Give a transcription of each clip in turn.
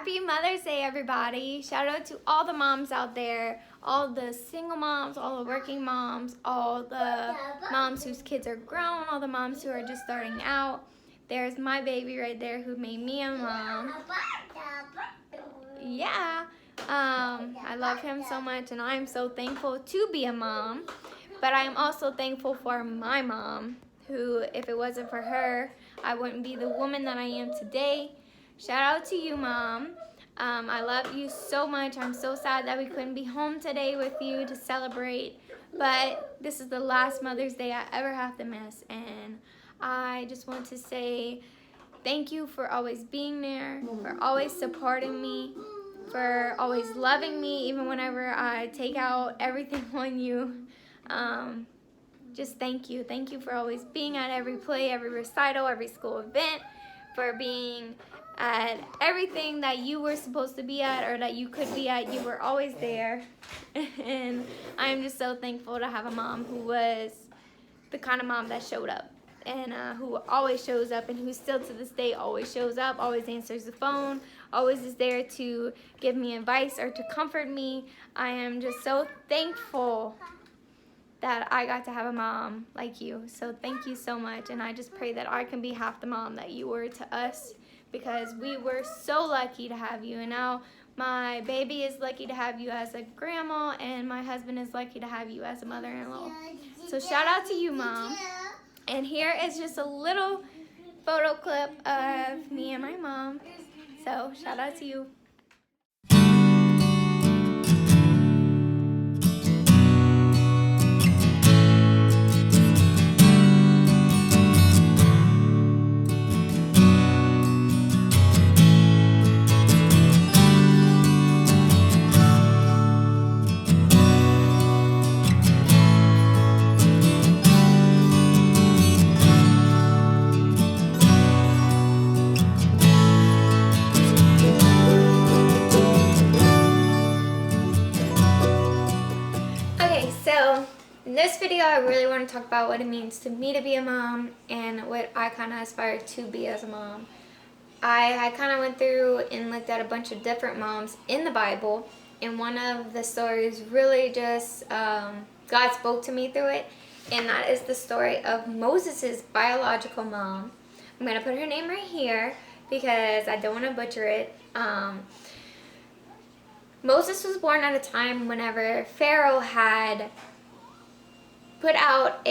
Happy Mother's Day, everybody. Shout out to all the moms out there, all the single moms, all the working moms, all the moms whose kids are grown, all the moms who are just starting out. There's my baby right there who made me a mom. Yeah. I love him so much, and I'm so thankful to be a mom. But I'm also thankful for my mom, who, if it wasn't for her, I wouldn't be the woman that I am today. Shout out to you, Mom. I love you so much. I'm so sad that we couldn't be home today with you to celebrate. But this is the last Mother's Day I ever have to miss. And I just want to say thank you for always being there, for always supporting me, for always loving me, even whenever I take out everything on you. Just thank you. Thank you for always being at every play, every recital, every school event, for being at everything that you were supposed to be at or that you could be at. You were always there. And I'm just so thankful to have a mom who was the kind of mom that showed up and who always shows up and who still to this day always shows up, always answers the phone, always is there to give me advice or to comfort me. I am just so thankful that I got to have a mom like you. So thank you so much. And I just pray that I can be half the mom that you were to us, because we were so lucky to have you. And now my baby is lucky to have you as a grandma, and my husband is lucky to have you as a mother-in-law. So shout out to you, Mom. And here is just a little photo clip of me and my mom. So shout out to you. So in this video, I really want to talk about what it means to me to be a mom and what I kind of aspire to be as a mom. I kind of went through and looked at a bunch of different moms in the Bible, and one of the stories really just, God spoke to me through it, and that is the story of Moses' biological mom. I'm going to put her name right here because I don't want to butcher it. Moses was born at a time whenever Pharaoh had put out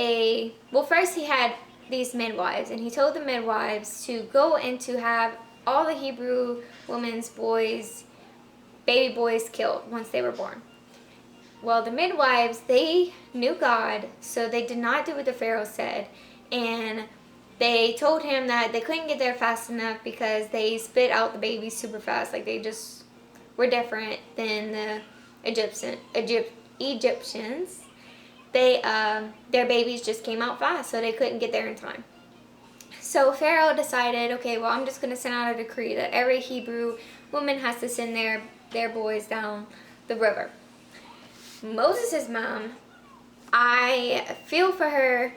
first he had these midwives, and he told the midwives to go and to have all the Hebrew women's baby boys killed once they were born. Well, the midwives, they knew God, so they did not do what the Pharaoh said, and they told him that they couldn't get there fast enough because they spit out the babies super fast. Like, they just were different than the Egyptians. Their babies just came out fast, so they couldn't get there in time. So Pharaoh decided, okay, well, I'm just going to send out a decree that every Hebrew woman has to send their boys down the river. Moses' mom, I feel for her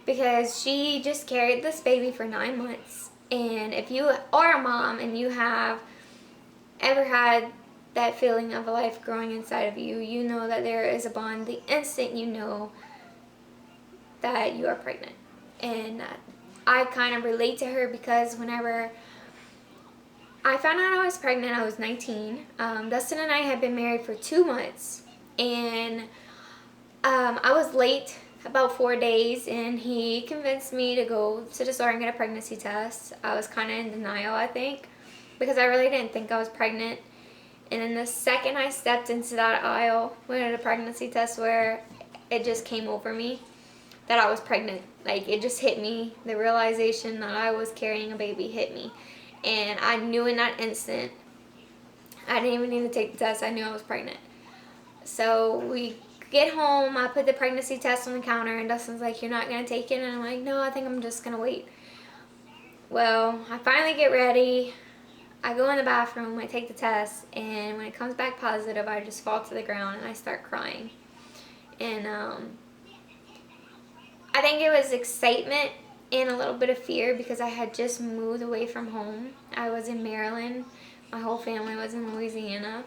because she just carried this baby for 9 months. And if you are a mom and you have ever had that feeling of a life growing inside of you, you know that there is a bond the instant you know that you are pregnant. And I kind of relate to her because whenever I found out I was pregnant, I was 19. Dustin and I had been married for 2 months, and I was late about 4 days, and he convinced me to go to the store and get a pregnancy test. I was kind of in denial, I think, because I really didn't think I was pregnant. And then the second I stepped into that aisle with a pregnancy test, where it just came over me that I was pregnant. Like, it just hit me. The realization that I was carrying a baby hit me. And I knew in that instant, I didn't even need to take the test. I knew I was pregnant. So we get home, I put the pregnancy test on the counter, and Dustin's like, "You're not going to take it?" And I'm like, "No, I think I'm just going to wait." Well, I finally get ready. I go in the bathroom, I take the test, and when it comes back positive, I just fall to the ground and I start crying. And I think it was excitement and a little bit of fear because I had just moved away from home. I was in Maryland my whole family was in Louisiana.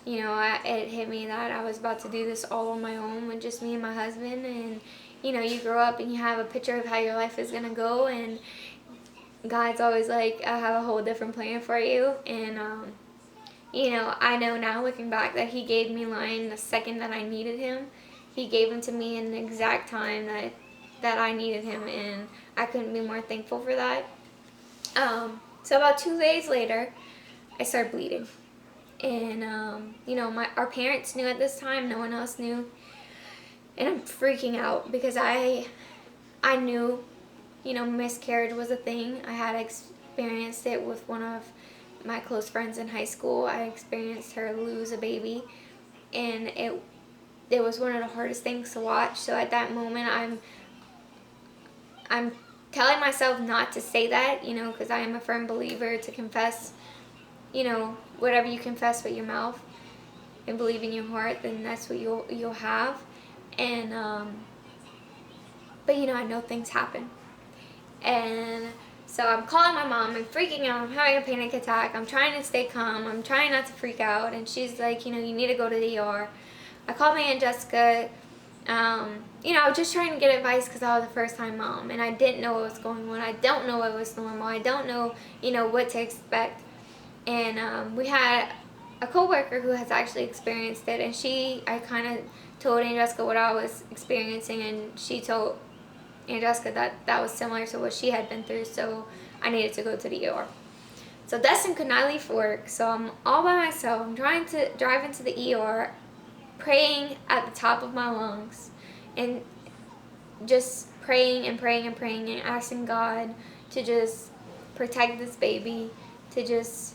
It hit me that I was about to do this all on my own with just me and my husband. And you grow up and you have a picture of how your life is gonna go, and God's always like, I have a whole different plan for you. And I know now, looking back, that He gave me lion the second that I needed Him. He gave him to me in the exact time that I needed him, and I couldn't be more thankful for that. So about 2 days later, I started bleeding. And, our parents knew at this time, no one else knew. And I'm freaking out because I knew, miscarriage was a thing. I had experienced it with one of my close friends in high school. I experienced her lose a baby, and it was one of the hardest things to watch. So at that moment, I'm telling myself not to say that, because I am a firm believer to confess, whatever you confess with your mouth and believe in your heart, then that's what you'll have. And but I know things happen. And so I'm calling my mom, I'm freaking out, I'm having a panic attack, I'm trying to stay calm, I'm trying not to freak out, and she's like, you need to go to the ER. I called my Aunt Jessica. I was just trying to get advice because I was a first-time mom, and I didn't know what was going on. I don't know what was normal. I don't know, what to expect. And we had a coworker who has actually experienced it, and I kind of told Aunt Jessica what I was experiencing, and she told Aunt Jessica that was similar to what she had been through, so I needed to go to the ER. So Dustin could not leave for work, so I'm all by myself. I'm trying to drive into the ER, praying at the top of my lungs, and just praying and praying and praying and asking God to just protect this baby, to just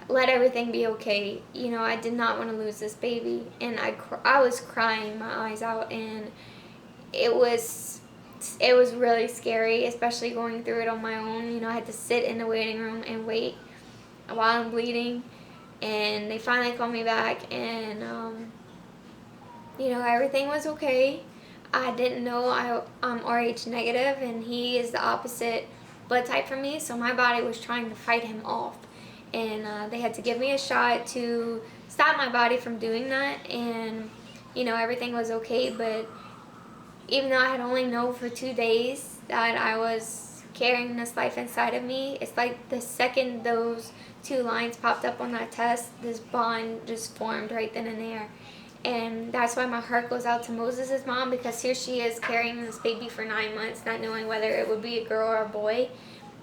let everything be okay. I did not want to lose this baby, and I was crying my eyes out, and it was really scary, especially going through it on my own. I had to sit in the waiting room and wait while I'm bleeding, and they finally called me back, and everything was okay. I didn't know I'm Rh negative, and he is the opposite blood type from me, so my body was trying to fight him off. And they had to give me a shot to stop my body from doing that, and, everything was okay. But even though I had only known for 2 days that I was carrying this life inside of me, it's like the second those 2 lines popped up on that test, this bond just formed right then and there. And that's why my heart goes out to Moses' mom, because here she is carrying this baby for 9 months, not knowing whether it would be a girl or a boy,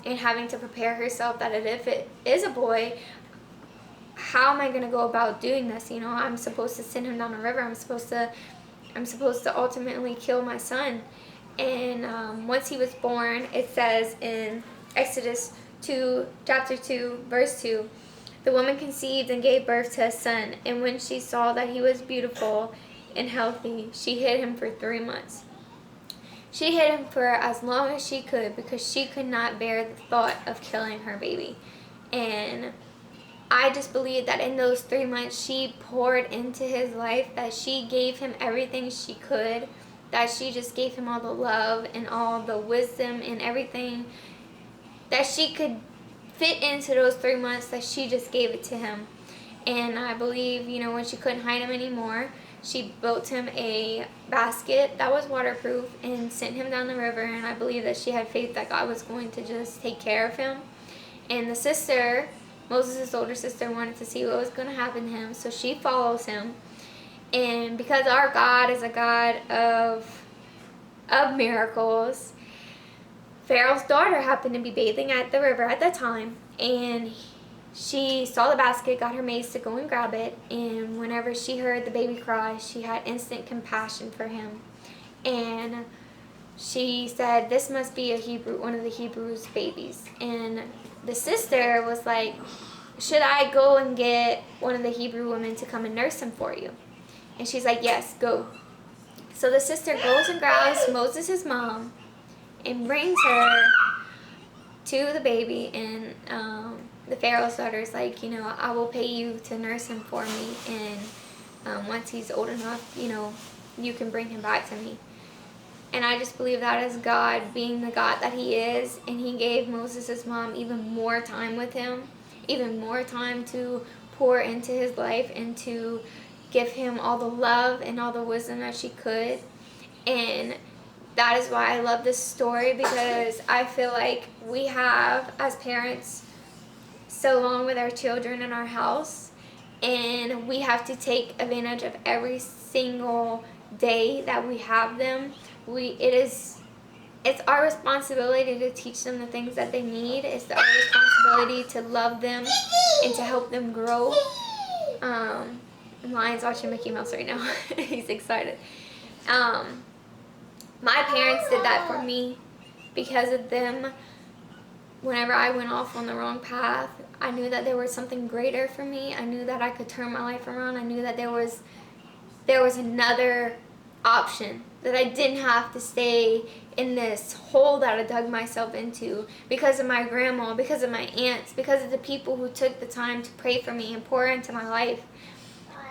and having to prepare herself that if it is a boy, how am I going to go about doing this? I'm supposed to send him down the river. I'm supposed to ultimately kill my son. And once he was born, it says in Exodus 2, chapter 2, verse 2, the woman conceived and gave birth to a son, and when she saw that he was beautiful and healthy, she hid him for 3 months. She hid him for as long as she could, because she could not bear the thought of killing her baby. And I just believe that in those 3 months, she poured into his life, that she gave him everything she could, that she just gave him all the love and all the wisdom and everything that she could fit into those 3 months, that she just gave it to him. And I believe, when she couldn't hide him anymore, she built him a basket that was waterproof and sent him down the river. And I believe that she had faith that God was going to just take care of him. And the sister, Moses' older sister, wanted to see what was going to happen to him, so she follows him. And because our God is a God of miracles, Pharaoh's daughter happened to be bathing at the river at that time, and she saw the basket, got her maids to go and grab it, and whenever she heard the baby cry, she had instant compassion for him. And she said, this must be one of the Hebrews' babies. And the sister was like, should I go and get one of the Hebrew women to come and nurse him for you? And she's like, yes, go. So the sister goes and grabs Moses' mom and brings her to the baby, and the Pharaoh's daughter is like, I will pay you to nurse him for me, and once he's old enough, you can bring him back to me. And I just believe that is God being the God that he is, and he gave Moses' mom even more time with him, even more time to pour into his life and to give him all the love and all the wisdom that she could. And that is why I love this story, because I feel like we have, as parents, so long with our children in our house, and we have to take advantage of every single day that we have them. It's our responsibility to teach them the things that they need. It's our responsibility to love them and to help them grow. Lion's watching Mickey Mouse right now. He's excited. My parents did that for me. Because of them, whenever I went off on the wrong path, I knew that there was something greater for me. I knew that I could turn my life around. I knew that there was another option, that I didn't have to stay in this hole that I dug myself into because of my grandma, because of my aunts, because of the people who took the time to pray for me and pour into my life.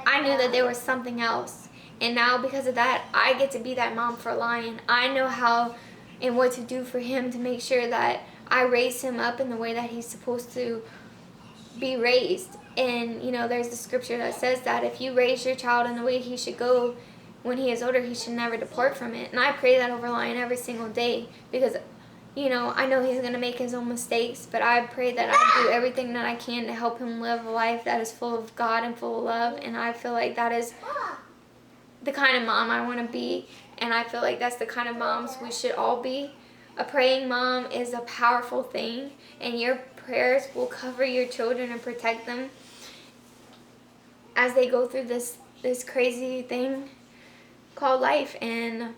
I knew that there was something else. And now because of that, I get to be that mom for Lion. I know how and what to do for him to make sure that I raise him up in the way that he's supposed to be raised. And, there's the scripture that says that if you raise your child in the way he should go, when he is older, he should never depart from it. And I pray that over Lion every single day, because, I know he's going to make his own mistakes, but I pray that I do everything that I can to help him live a life that is full of God and full of love. And I feel like that is the kind of mom I want to be, and I feel like that's the kind of moms we should all be. A praying mom is a powerful thing, and your prayers will cover your children and protect them as they go through this crazy thing called life. And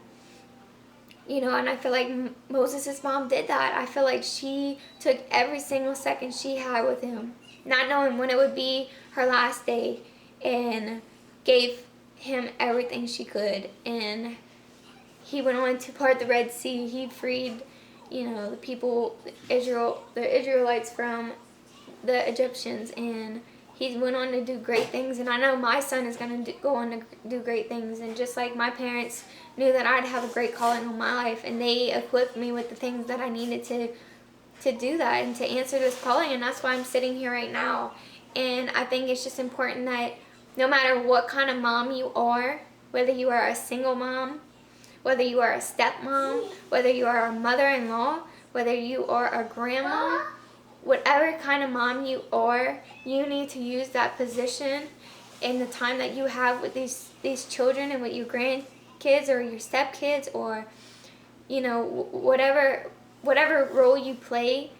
and I feel like Moses' mom did that. I feel like she took every single second she had with him, not knowing when it would be her last day, and gave him everything she could. And he went on to part the Red Sea. He freed, the people, the Israelites from the Egyptians, and he went on to do great things. And I know my son is going to go on to do great things. And just like my parents knew that I'd have a great calling on my life, and they equipped me with the things that I needed to do that and to answer this calling. And that's why I'm sitting here right now. And I think it's just important that no matter what kind of mom you are, whether you are a single mom, whether you are a stepmom, whether you are a mother-in-law, whether you are a grandma, whatever kind of mom you are, you need to use that position in the time that you have with these children and with your grandkids or your stepkids, or whatever role you play.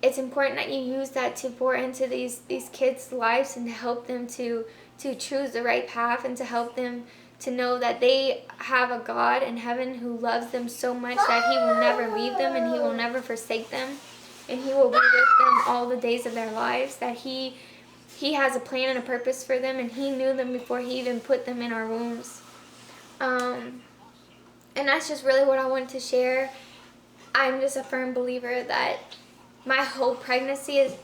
It's important that you use that to pour into these kids' lives and to help them to choose the right path, and to help them to know that they have a God in heaven who loves them so much that he will never leave them and he will never forsake them, and he will be with them all the days of their lives, that he has a plan and a purpose for them, and he knew them before he even put them in our wombs. And that's just really what I wanted to share. I'm just a firm believer that my whole pregnancy is,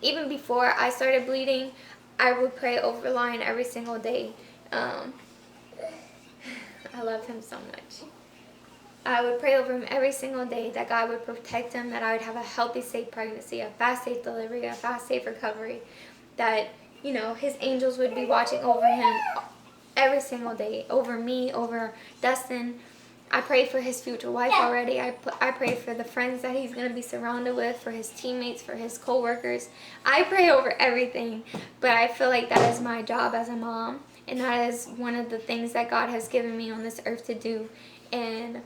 even before I started bleeding, I would pray over Lion every single day. I love him so much. I would pray over him every single day that God would protect him, that I would have a healthy, safe pregnancy, a fast, safe delivery, a fast, safe recovery, that, his angels would be watching over him every single day, over me, over Dustin. I pray for his future wife already. I pray for the friends that he's going to be surrounded with, for his teammates, for his co-workers. I pray over everything, but I feel like that is my job as a mom, and that is one of the things that God has given me on this earth to do. And,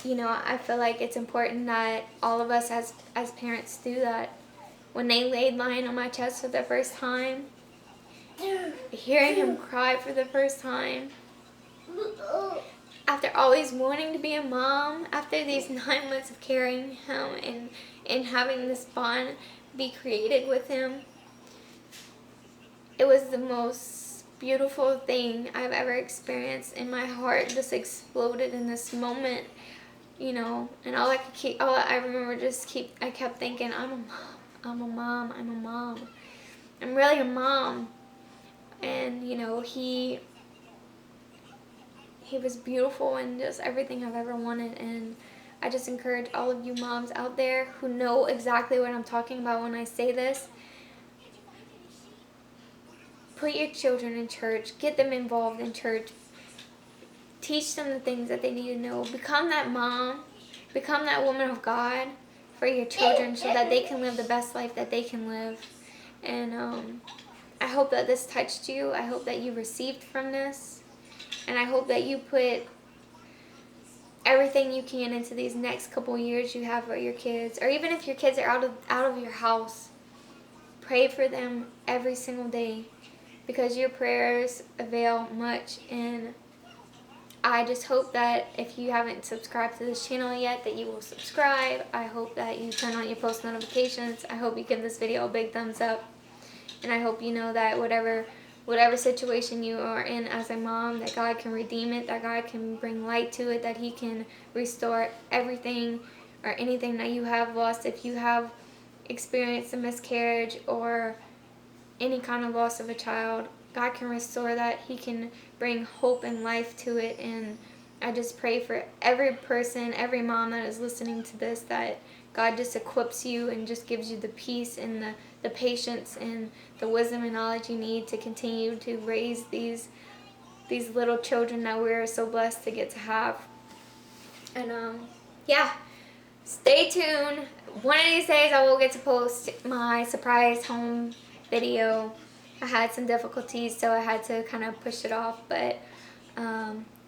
I feel like it's important that all of us as parents do that. When they laid Lion on my chest for the first time, hearing him cry for the first time, after always wanting to be a mom, after these 9 months of carrying him and having this bond be created with him, it was the most beautiful thing I've ever experienced, and my heart just exploded in this moment, and I kept thinking, I'm a mom, I'm really a mom. And he was beautiful and just everything I've ever wanted. And I just encourage all of you moms out there who know exactly what I'm talking about when I say this. Put your children in church. Get them involved in church. Teach them the things that they need to know. Become that mom. Become that woman of God for your children so that they can live the best life that they can live. And I hope that this touched you. I hope that you received from this. And I hope that you put everything you can into these next couple years you have with your kids. Or even if your kids are out of your house, pray for them every single day, because your prayers avail much. And I just hope that if you haven't subscribed to this channel yet, that you will subscribe. I hope that you turn on your post notifications. I hope you give this video a big thumbs up. And I hope you know that whatever situation you are in as a mom, that God can redeem it, that God can bring light to it, that He can restore everything or anything that you have lost. If you have experienced a miscarriage or any kind of loss of a child, God can restore that. He can bring hope and life to it. And I just pray for every person, every mom that is listening to this, that God just equips you and just gives you the peace and the patience and the wisdom and knowledge you need to continue to raise these little children that we're so blessed to get to have. And yeah, stay tuned. One of these days I will get to post my surprise home video. I had some difficulties, so I had to kind of push it off, but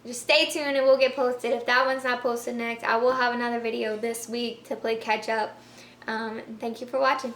just stay tuned. It will get posted. If that one's not posted next, I will have another video this week to play catch up. Thank you for watching.